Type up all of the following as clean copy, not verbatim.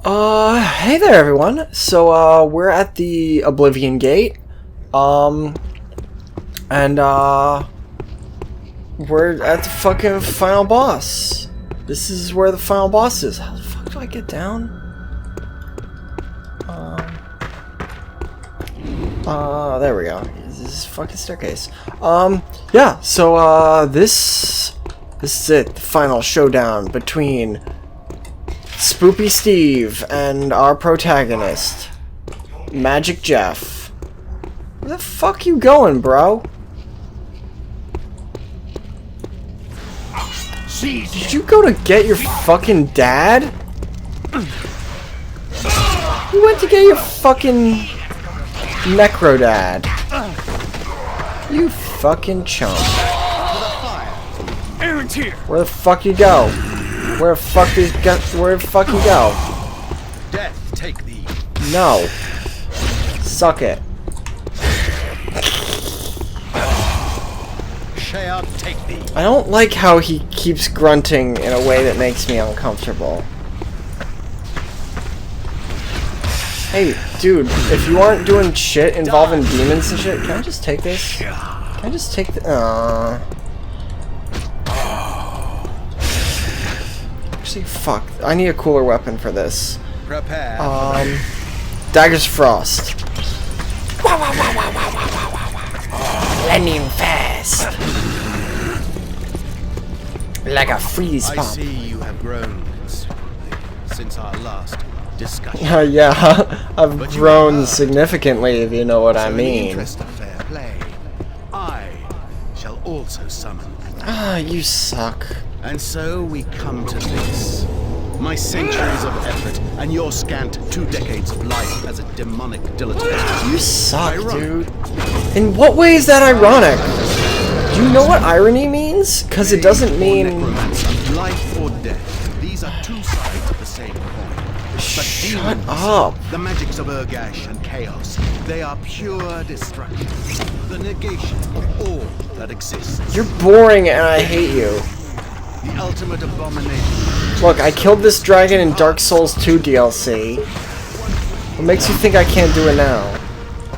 Hey there everyone. So, we're at the Oblivion Gate. And, we're at the fucking final boss. This is where the final boss is. How the fuck do I get down? There we go. This is fucking staircase. Yeah, so, this is it. The final showdown between Spoopy Steve and our protagonist, Magic Jeff. Where the fuck you going, bro? Did you go to get your fucking dad? You went to get your fucking Necro dad. You fucking chump. Where the fuck you go? Where the fuck you go? Death, take thee. No. Suck it. Shall take thee. I don't like how he keeps grunting in a way that makes me uncomfortable. Hey, dude, if you aren't doing shit involving demons and shit, can I just take this? Can I just take the... Actually, fuck. I need a cooler weapon for this. Prepare. Dagger's Frost. Lightning fast. Like a freeze pop. I see you have grown since our last discussion. Yeah, I've grown significantly, if you know what I mean. In the interest of fair play, I shall also summon. Ah, you suck. And so we come to this. My centuries of effort and your scant 2 decades of life as a demonic dilettante. You suck, dude. In what way is that ironic? Do you know what irony means? Because it doesn't mean... Life or death. These are 2 sides of the same coin. But Shut up. The magics of Urgash and chaos, they are pure destruction. The negation of all that exists. You're boring and I hate you. The ultimate abomination. Look, I killed this dragon in Dark Souls 2 DLC. What makes you think I can't do it now?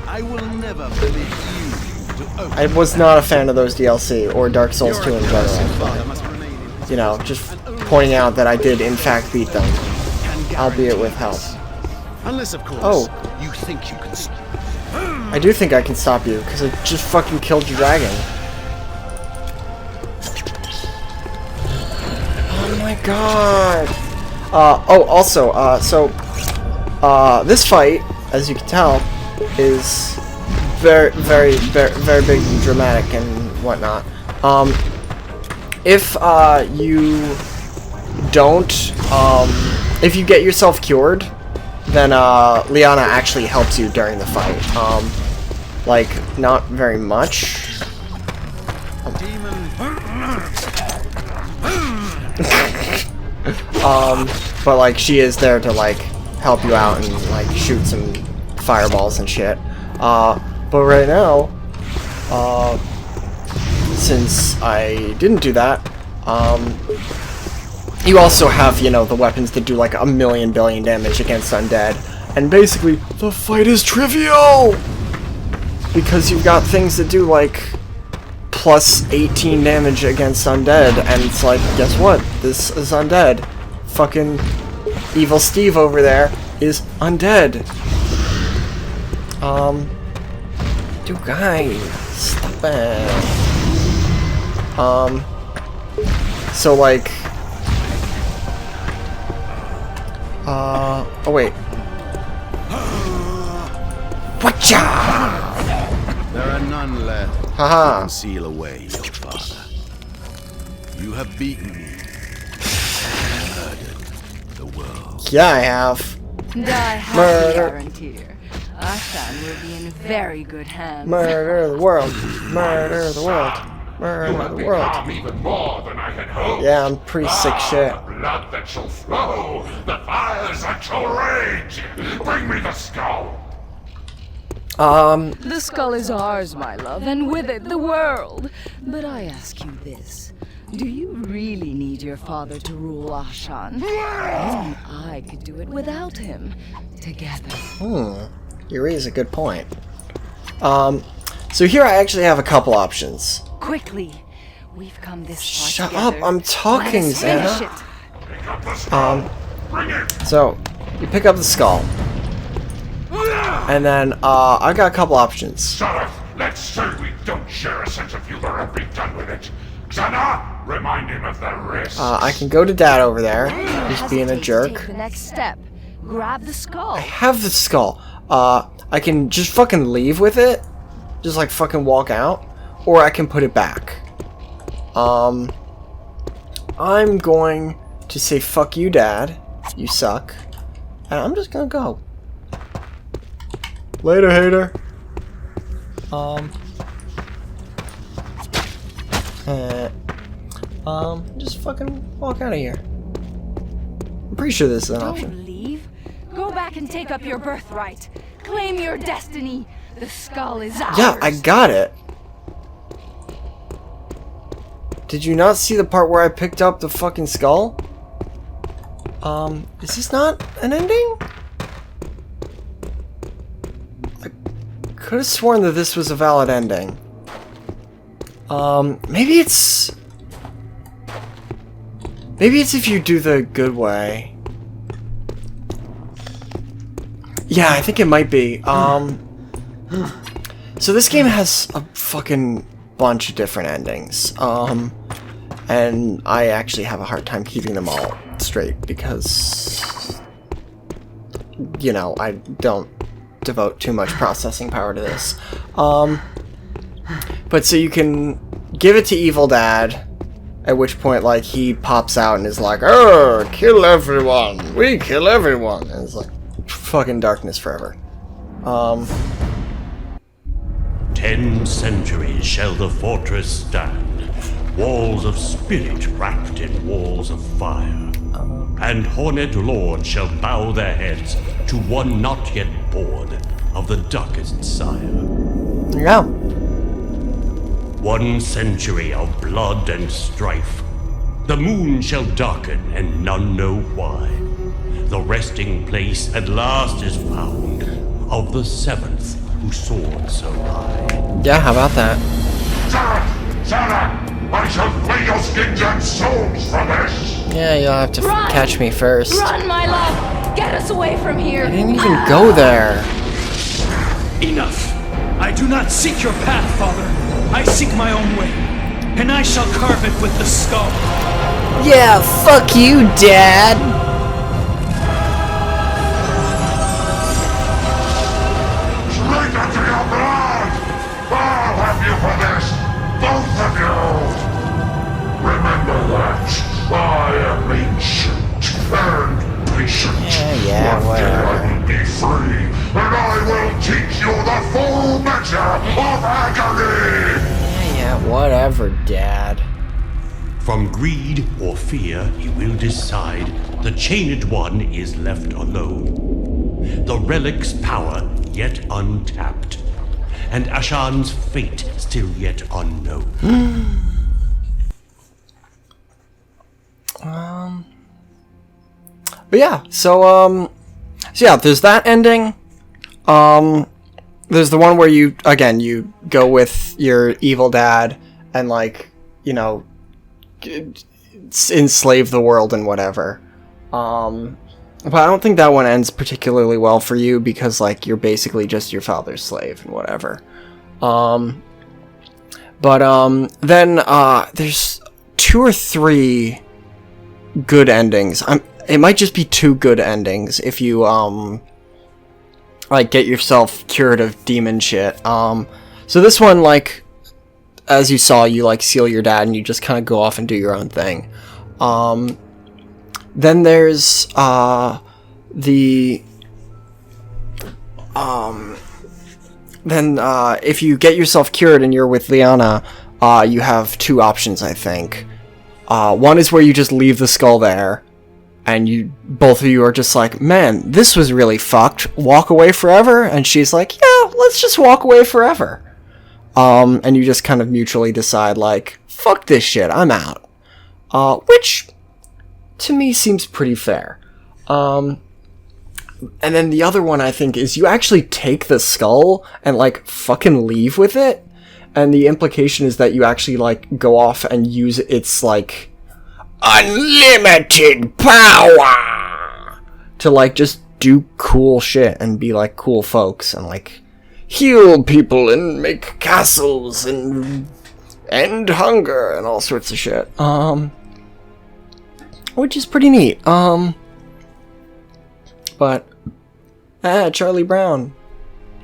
I will never believe you to open. I was not a fan of those DLC or Dark Souls 2 in general. You know, just pointing out that I did in fact beat them, albeit with help. Unless, of course, you think you can. I do think I can stop you because I just fucking killed your dragon. Oh my god. Also, this fight, as you can tell, is very big and dramatic and whatnot. If you don't, if you get yourself cured, then Liana actually helps you during the fight. Like, not very much. But like she is there to like help you out and like shoot some fireballs and shit. But right now, since I didn't do that, you also have, you know, the weapons that do like 1,000,000 billion damage against undead. And basically, the fight is trivial! Because you've got things that do like plus 18 damage against undead, and it's like, guess what? This is undead. Fucking Evil Steve over there is undead. Dude, guys, stop it. So like, oh wait. Whatcha? There are none left. Haha. Conceal away your father. You have beaten me. Murdered the world. Yeah, I have. And I have to guarantee our son will be in very good hands. Murder the world. Murder the world. Murder the world. Even more than I had hoped. Yeah, I'm pretty sick shit. The blood that shall flow, the fires that shall rage. Bring me the skull. The skull is ours, my love, and with it the world. But I ask you this. Do you really need your father to rule Ashan? I could do it without him. Together. You raise a good point. So here I actually have a couple options. Quickly. We've come this far Shut together. up, I'm talking, Let us finish Xana. it. Pick up the skull. Bring it. So, you pick up the skull. And then, I got a couple options. Shut let's say we don't share a sense of humor and be done with it. Xana, remind him of the risks. I can go to Dad over there. He's being a Hesitate to jerk. Take the next step. Grab the skull. I have the skull. I can just fucking leave with it. Just like fucking walk out. Or I can put it back. I'm going to say fuck you, Dad. You suck. And I'm just gonna go. Later, hater. Just fucking walk out of here. I'm pretty sure this is an option. Don't leave. Go back and take up your birthright. Claim your destiny. The skull is ours. Yeah, I got it. Did you not see the part where I picked up the fucking skull? Is this not an ending? I could have sworn that this was a valid ending. Maybe it's if you do the good way. Yeah, I think it might be. So this game has a fucking bunch of different endings. And I actually have a hard time keeping them all straight because, you know, I don't devote too much processing power to this. But so you can give it to Evil Dad, at which point, like, he pops out and is like, "Oh, kill everyone! We kill everyone!" And it's like, fucking darkness forever. 10 centuries shall the fortress stand, walls of spirit wrapped in walls of fire. And horned lords shall bow their heads to one not yet born of the darkest sire. Yeah. 1 century of blood and strife. The moon shall darken and none know why. The resting place at last is found of the seventh who soared so high. Yeah, how about that? Xana! I shall flay your skins and souls for this! Yeah, you'll have to Run! catch me first. Run, my love! Get us away from here! I didn't even go there. Enough! I do not seek your path, Father. I seek my own way, and I shall carve it with the skull. Yeah, fuck you, Dad! Traitor to your blood! I'll have you for this! Both of you! Remember that I am ancient and patient. Yeah, One day whatever. I will be free, and I will teach you the full measure of agony! Yeah, whatever, Dad. From greed or fear, he will decide the chained one is left alone. The relic's power yet untapped, and Ashan's fate still yet unknown. But yeah, so yeah, there's that ending. There's the one where you go with your evil dad and, like, you know, enslave the world and whatever. But I don't think that one ends particularly well for you because, like, you're basically just your father's slave and whatever. Then there's 2 or 3 good endings. It might just be 2 good endings if you like get yourself cured of demon shit. So this one, like, as you saw, you like seal your dad and you just kind of go off and do your own thing. Then there's if you get yourself cured and you're with Liana, you have 2 options, I think. One is where you just leave the skull there, and both of you are just like, man, this was really fucked. Walk away forever? And she's like, yeah, let's just walk away forever. And you just kind of mutually decide, like, fuck this shit, I'm out. which to me seems pretty fair. And then the other one I think is you actually take the skull and like fucking leave with it, and the implication is that you actually like go off and use its like unlimited power to like just do cool shit and be like cool folks and like heal people and make castles and end hunger and all sorts of shit. Which is pretty neat. But Charlie Brown,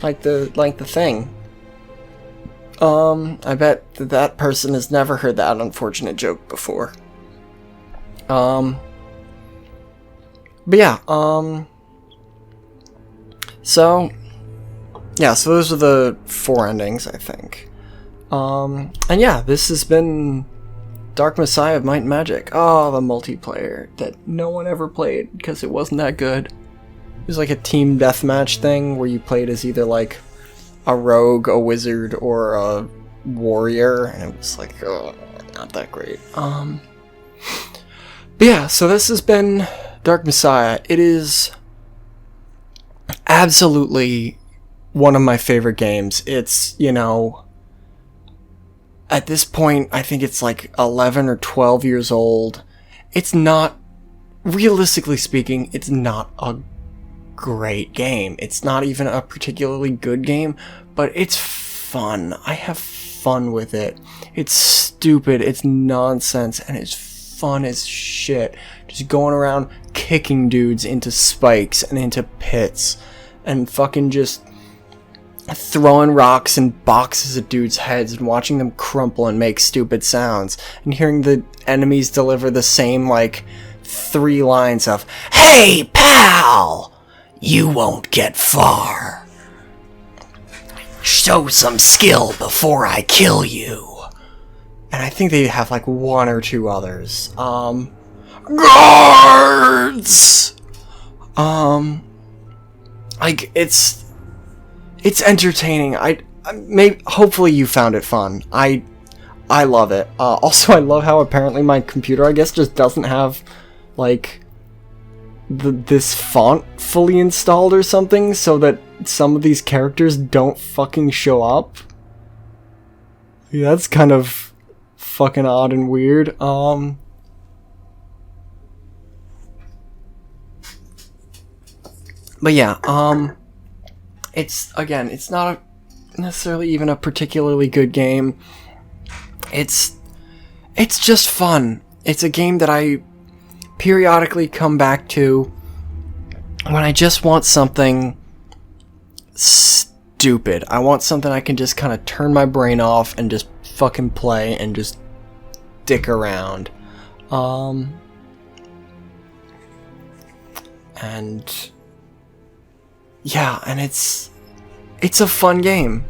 like the thing. I bet that person has never heard that unfortunate joke before. But yeah, so those are the 4 endings, I think. And yeah, this has been Dark Messiah of Might and Magic. Oh, the multiplayer that no one ever played because it wasn't that good. It was like a team deathmatch thing where you played as either like a rogue, a wizard, or a warrior, and it was like, oh, not that great. But yeah, so this has been Dark Messiah. It is absolutely one of my favorite games. It's, you know, at this point, I think it's like 11 or 12 years old. It's not, realistically speaking, it's not a great game. It's not even a particularly good game, but it's fun. I have fun with it. It's stupid, it's nonsense, and it's fun as shit. Just going around kicking dudes into spikes and into pits and fucking just throwing rocks and boxes at dudes' heads and watching them crumple and make stupid sounds and hearing the enemies deliver the same like 3 lines of, "Hey pal, you won't get far. Show some skill before I kill you." And I think they have like 1 or 2 others. Guards! Like, it's entertaining. Hopefully you found it fun. I love it. Also, I love how apparently my computer, I guess, just doesn't have, like, this font fully installed or something, so that some of these characters don't fucking show up. Yeah, that's kind of fucking odd and weird. But yeah, it's not necessarily even a particularly good game. It's just fun. It's a game that I periodically come back to when I just want something stupid. I want something I can just kind of turn my brain off and just fucking play and just dick around. And yeah, and it's a fun game.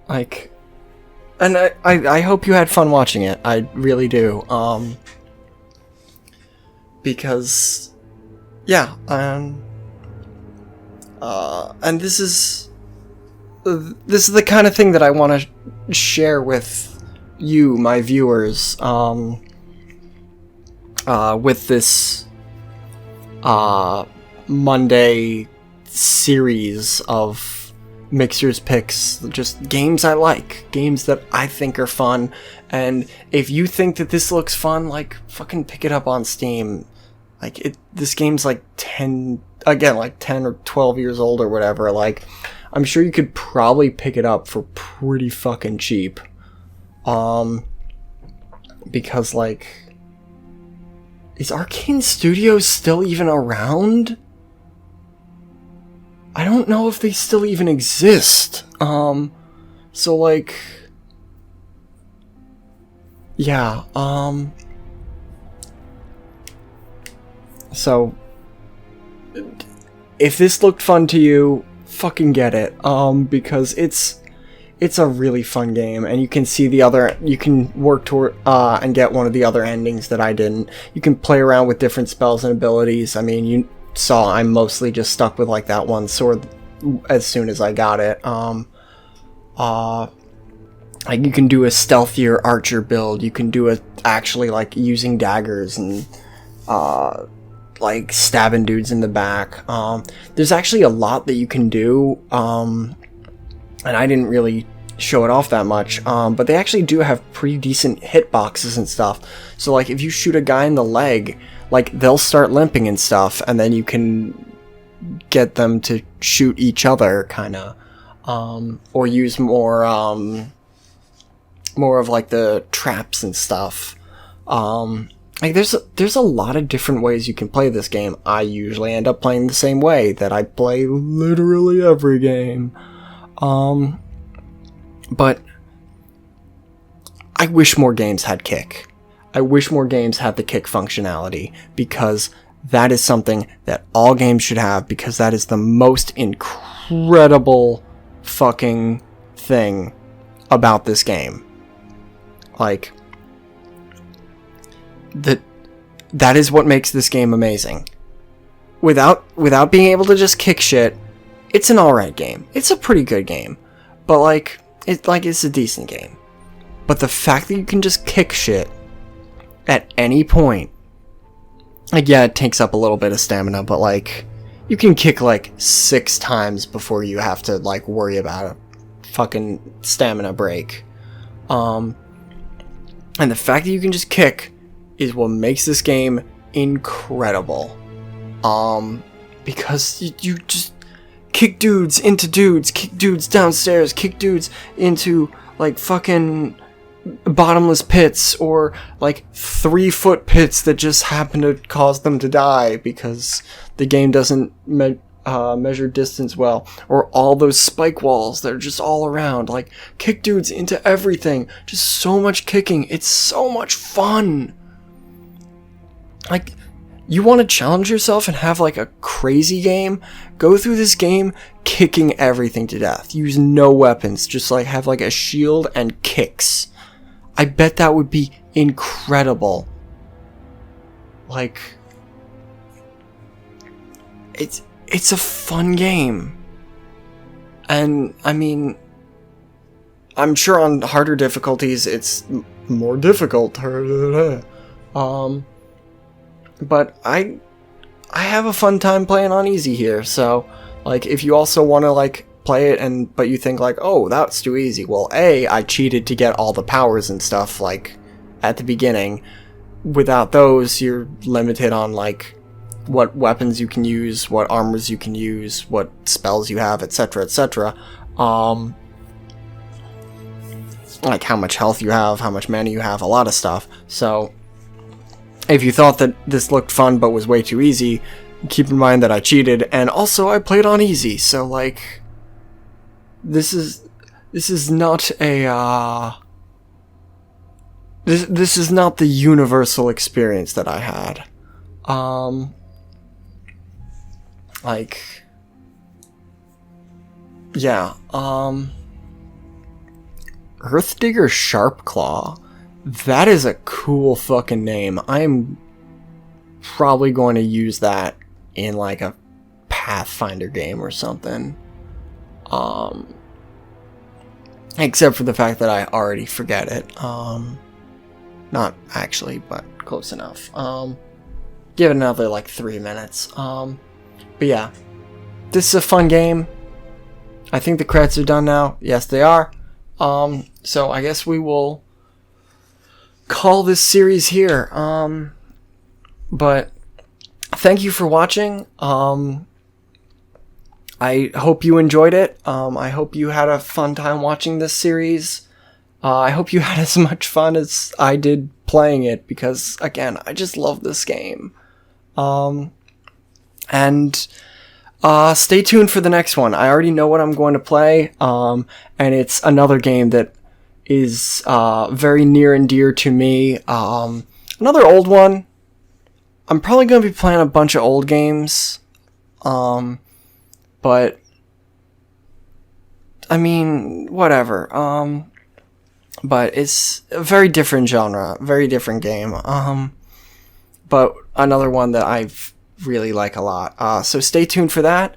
Like, and I hope you had fun watching it. I really do. Because, yeah, and this is the kind of thing that I want to share with you, my viewers, with this Monday series of Mixer's Picks, just games I like, games that I think are fun. And if you think that this looks fun, like, fucking pick it up on Steam. Like, this game's like 10 or 12 years old or whatever. Like, I'm sure you could probably pick it up for pretty fucking cheap. Because, like, is Arcane Studios still even around? I don't know if they still even exist. So, like, yeah, so, if this looked fun to you, fucking get it, because it's a really fun game, and you can see you can work toward, and get one of the other endings that I didn't. You can play around with different spells and abilities. I mean, you saw I'm mostly just stuck with, like, that one sword as soon as I got it. Like, you can do a stealthier archer build. You can do actually, like, using daggers and, like, stabbing dudes in the back. There's actually a lot that you can do, and I didn't really show it off that much, but they actually do have pretty decent hitboxes and stuff. So, like, if you shoot a guy in the leg, like, they'll start limping and stuff, and then you can get them to shoot each other, kind of, or use more of like the traps and stuff. Like there's a lot of different ways you can play this game. I usually end up playing the same way that I play literally every game. But I wish more games had kick. I wish more games had the kick functionality, because that is something that all games should have, because that is the most incredible fucking thing about this game. Like, that is what makes this game amazing. Without being able to just kick shit, it's an alright game. It's a pretty good game. But it's a decent game. But the fact that you can just kick shit at any point, like, yeah, it takes up a little bit of stamina, but like, you can kick like 6 times before you have to like worry about a fucking stamina break. And the fact that you can just kick is what makes this game incredible. Because you just kick dudes into dudes, kick dudes downstairs, kick dudes into like fucking bottomless pits, or like 3-foot pits that just happen to cause them to die because the game doesn't measure distance well, or all those spike walls that are just all around. Like, kick dudes into everything. Just so much kicking. It's so much fun. Like, you want to challenge yourself and have like a crazy game? Go through this game kicking everything to death. Use no weapons. Just like have like a shield and kicks. I bet that would be incredible. Like, it's a fun game. And, I mean, I'm sure on harder difficulties it's more difficult. But I have a fun time playing on easy here, so, like, if you also want to, like, play it but you think, like, oh, that's too easy. Well, I cheated to get all the powers and stuff, like, at the beginning. Without those, you're limited on, like, what weapons you can use, what armors you can use, what spells you have, etc., etc. Like how much health you have, how much mana you have, a lot of stuff. So, if you thought that this looked fun but was way too easy, keep in mind that I cheated, and also I played on easy, so like, this is not a, this is not the universal experience that I had. Like, yeah, Earthdigger Sharpclaw. That is a cool fucking name. I'm probably going to use that in like a Pathfinder game or something. Except for the fact that I already forget it. Not actually, but close enough. Give it another like 3 minutes. But yeah, this is a fun game. I think the credits are done now. Yes, they are. So I guess we will call this series here. But thank you for watching. I hope you enjoyed it. I hope you had a fun time watching this series. I hope you had as much fun as I did playing it, because again, I just love this game. And stay tuned for the next one. I already know what I'm going to play, and it's another game that is very near and dear to me. Another old one. I'm probably going to be playing a bunch of old games, but I mean, whatever. But it's a very different genre, very different game. But another one that I've really like a lot. So stay tuned for that.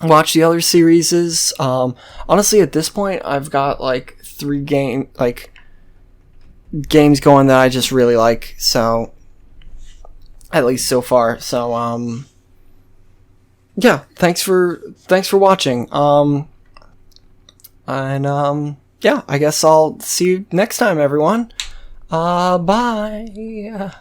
watch the other series. Honestly, at this point, I've got like 3 games going that I just really like. So, at least so far. So, yeah, thanks for watching. Yeah, I guess I'll see you next time, everyone. Bye.